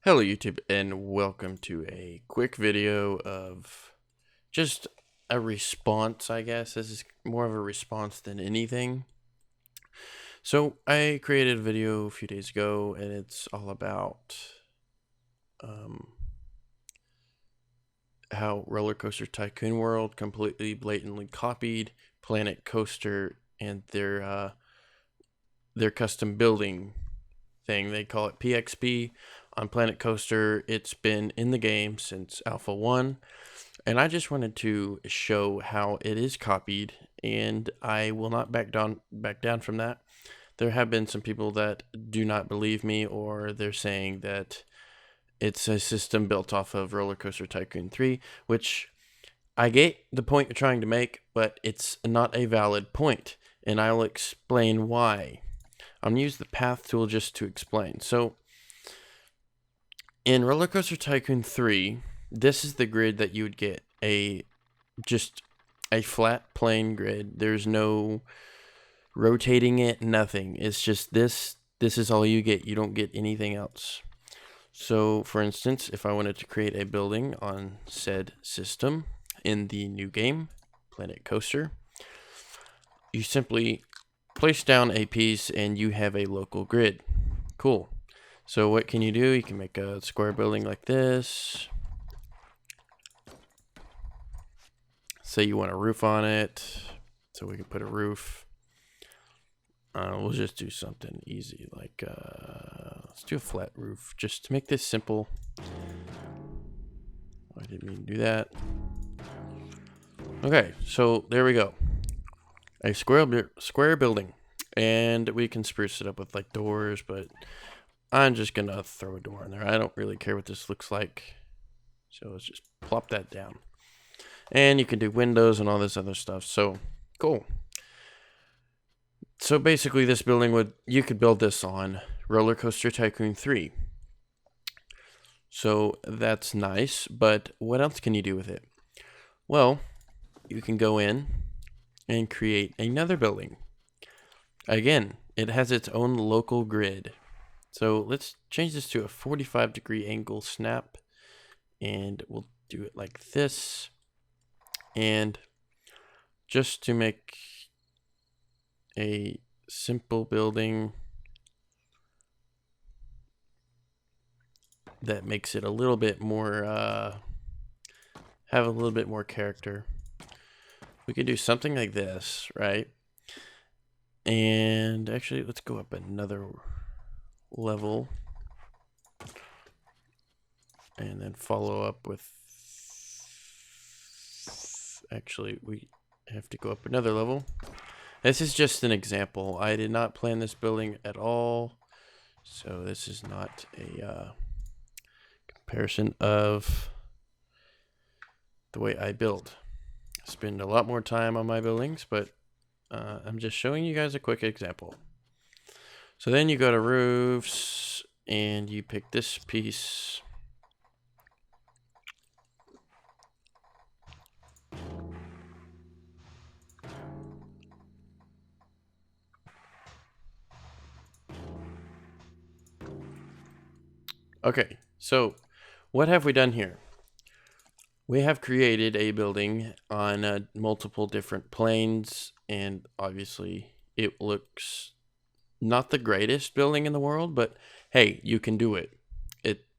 Hello YouTube and welcome to a quick video of just a response, I guess. This is more of a response than anything. So I created a video a few days ago and it's all about how Roller Coaster Tycoon World completely blatantly copied Planet Coaster and their custom building thing. They call it PXP. On Planet Coaster, it's been in the game since Alpha 1, and I just wanted to show how it is copied, and I will not back down from that. There have been some people that do not believe me, or they're saying that it's a system built off of Roller Coaster Tycoon 3, which I get the point you're trying to make, but it's not a valid point, and I'll explain why. I'm going to use the path tool just to explain. So, in Roller Coaster Tycoon 3, this is the grid that you would get. Just a flat plain grid. There's no rotating it, nothing. It's just this. This is all you get. You don't get anything else. So, for instance, if I wanted to create a building on said system in the new game, Planet Coaster, you simply place down a piece and you have a local grid. Cool. So what can you do? You can make a square building like this. Say you want a roof on it. So we can put a roof. We'll just do something easy like let's do a flat roof just to make this simple. I didn't mean to do that. Okay, so there we go. A square building. And we can spruce it up with like doors, but I'm just gonna throw a door in there. I don't really care what this looks like. So let's just plop that down. And you can do windows and all this other stuff. So cool. So basically this building you could build this on Roller Coaster Tycoon 3. So that's nice, but what else can you do with it? Well, you can go in and create another building. Again, it has its own local grid. So let's change this to a 45-degree angle snap, and we'll do it like this. And just to make a simple building that makes it a little bit more, have a little bit more character, we could do something like this, right? And actually, let's go up another level and then follow up with, actually we have to go up another level. This is just an example. I did not plan this building at all, so this is not a comparison of the way I build. I spend a lot more time on my buildings, but I'm just showing you guys a quick example. So then you go to roofs and you pick this piece. Okay, so what have we done here? We have created a building on multiple different planes, and obviously it looks not the greatest building in the world, but hey, you can do it.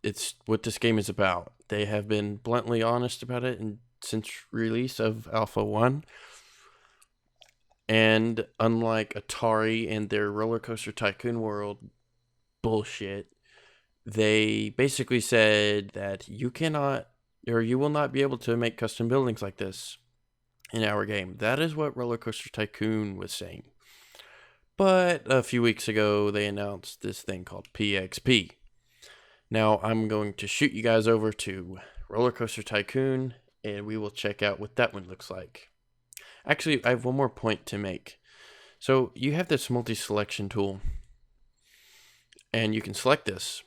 It's what this game is about. They have been bluntly honest about it since release of Alpha 1. And unlike Atari and their Roller Coaster Tycoon World bullshit, they basically said that you cannot, or you will not be able to make custom buildings like this in our game. That is what Roller Coaster Tycoon was saying. But a few weeks ago, they announced this thing called PXP. Now, I'm going to shoot you guys over to Roller Coaster Tycoon, and we will check out what that one looks like. Actually, I have one more point to make. So, you have this multi-selection tool, and you can select this,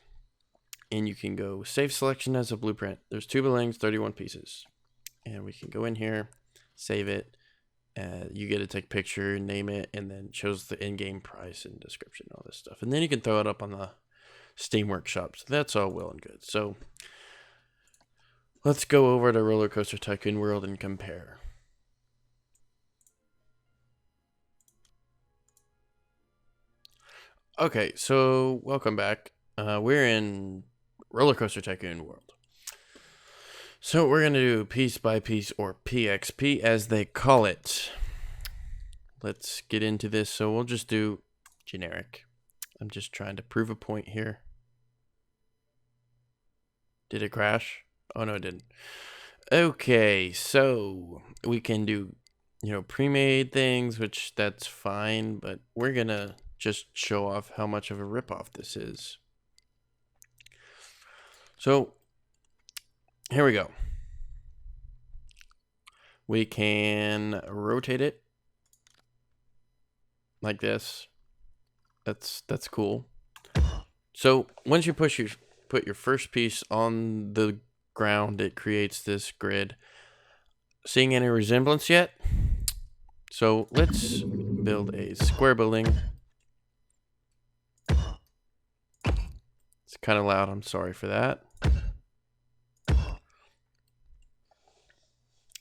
and you can go save selection as a blueprint. There's 2 buildings, 31 pieces. And we can go in here, save it. You get to take a picture, name it, and then shows the in-game price and description and all this stuff. And then you can throw it up on the Steam Workshop. So that's all well and good. So let's go over to Roller Coaster Tycoon World and compare. Okay, so welcome back. We're in Roller Coaster Tycoon World. So we're going to do piece by piece, or PXP as they call it. Let's get into this. So we'll just do generic. I'm just trying to prove a point here. Did it crash? Oh, no, it didn't. Okay, so we can do, pre-made things, which that's fine, but we're going to just show off how much of a ripoff this is. So here we go. We can rotate it like this. That's cool. So once you put your first piece on the ground, it creates this grid. Seeing any resemblance yet? So let's build a square building. It's kind of loud. I'm sorry for that.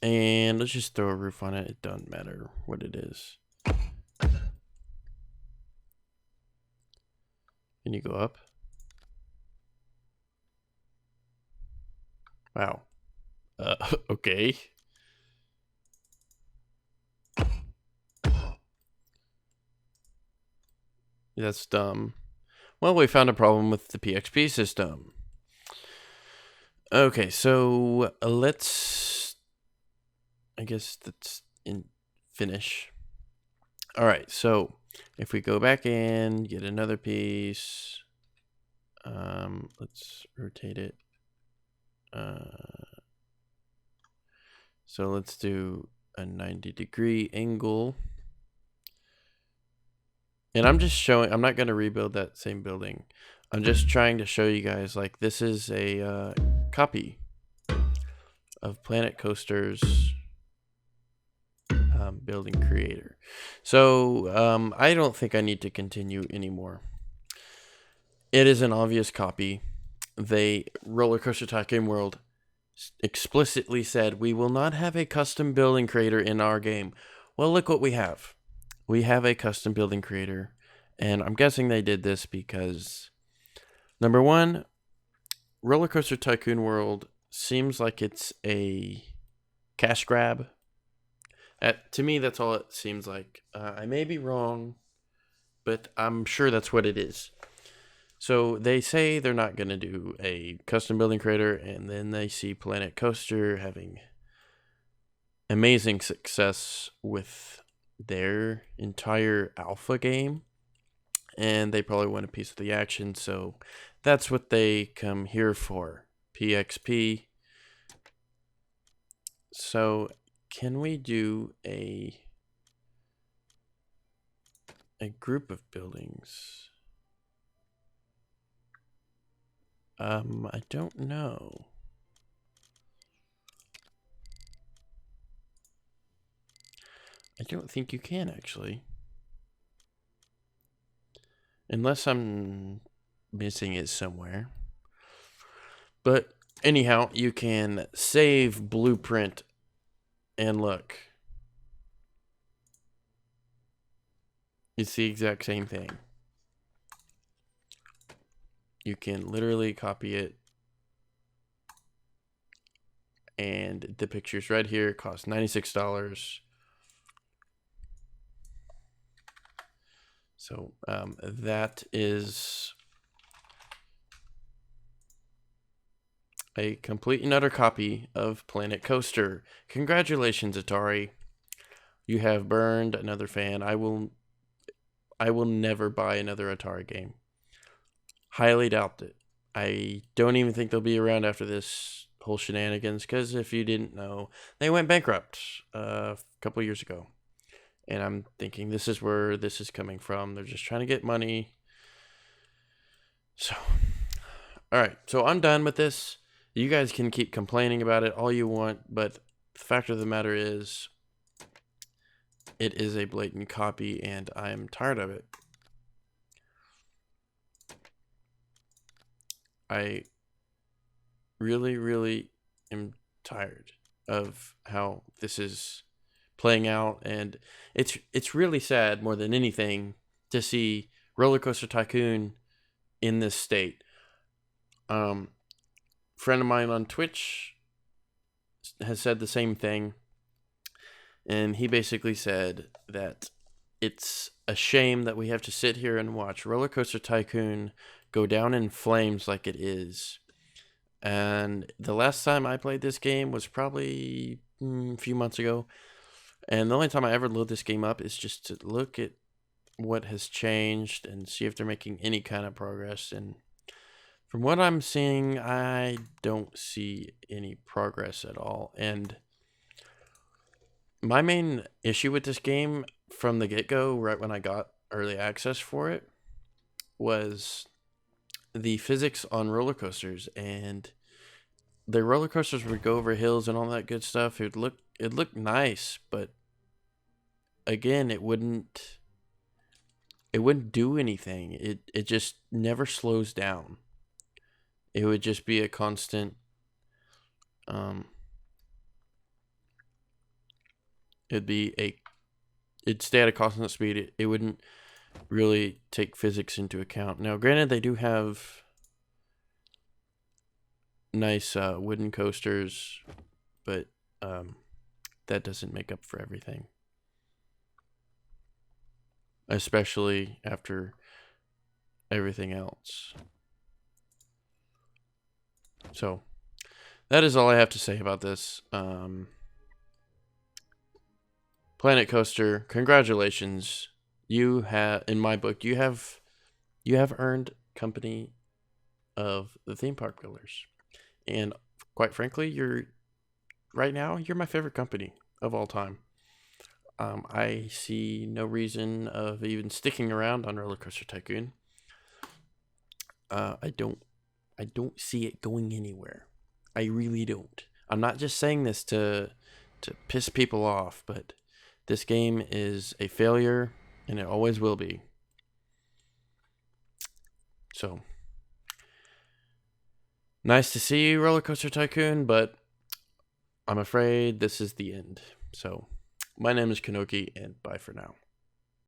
And let's just throw a roof on it. It doesn't matter what it is. Can you go up? Wow. Okay. That's dumb. Well, we found a problem with the PXP system. Okay, so let's... I guess that's in finish. All right, so if we go back in, get another piece. Let's rotate it. So let's do a 90-degree angle. And I'm just showing, I'm not going to rebuild that same building. I'm just trying to show you guys, like, this is a copy of Planet Coaster's building creator. So I don't think I need to continue anymore. It is an obvious copy. Roller Coaster Tycoon World explicitly said, we will not have a custom building creator in our game. Well, look what we have. We have a custom building creator, and I'm guessing they did this because, number one, Roller Coaster Tycoon World seems like it's a cash grab. To me, that's all it seems like. I may be wrong, but I'm sure that's what it is. So they say they're not going to do a custom building creator, and then they see Planet Coaster having amazing success with their entire alpha game, and they probably want a piece of the action, so that's what they come here for, PXP. So can we do a group of buildings? I don't know. I don't think you can, actually. Unless I'm missing it somewhere. But anyhow, you can save blueprint and look. It's the exact same thing. You can literally copy it. And the picture's right here. It costs $96. So that is a complete and utter copy of Planet Coaster. Congratulations, Atari. You have burned another fan. I will never buy another Atari game. Highly doubt it. I don't even think they'll be around after this whole shenanigans, because if you didn't know, they went bankrupt a couple years ago. And I'm thinking this is where this is coming from. They're just trying to get money. So, all right. So I'm done with this. You guys can keep complaining about it all you want, but the fact of the matter is, it is a blatant copy, and I'm tired of it. I really, really am tired of how this is playing out, and it's really sad more than anything to see Roller Coaster Tycoon in this state. Um, Friend of mine on Twitch has said the same thing, and he basically said that it's a shame that we have to sit here and watch Roller Coaster Tycoon go down in flames like it is. And the last time I played this game was probably a few months ago. And the only time I ever load this game up is just to look at what has changed and see if they're making any kind of progress. And from what I'm seeing, I don't see any progress at all. And my main issue with this game from the get-go, right when I got early access for it, was the physics on roller coasters. And the roller coasters would go over hills and all that good stuff. It'd look nice, but again, it wouldn't do anything. It just never slows down. It would just be a constant it'd stay at a constant speed. It wouldn't really take physics into account. Now, granted, they do have nice wooden coasters, but that doesn't make up for everything, especially after everything else. So that is all I have to say about this. Planet Coaster, congratulations. You have, in my book, you have earned company of the theme park builders. And quite frankly, you're my favorite company of all time. I see no reason of even sticking around on Roller Coaster Tycoon. I don't see it going anywhere. I really don't. I'm not just saying this to piss people off, but this game is a failure, and it always will be. So, nice to see you, Roller Coaster Tycoon, but I'm afraid this is the end. So, my name is Kenoci, and bye for now.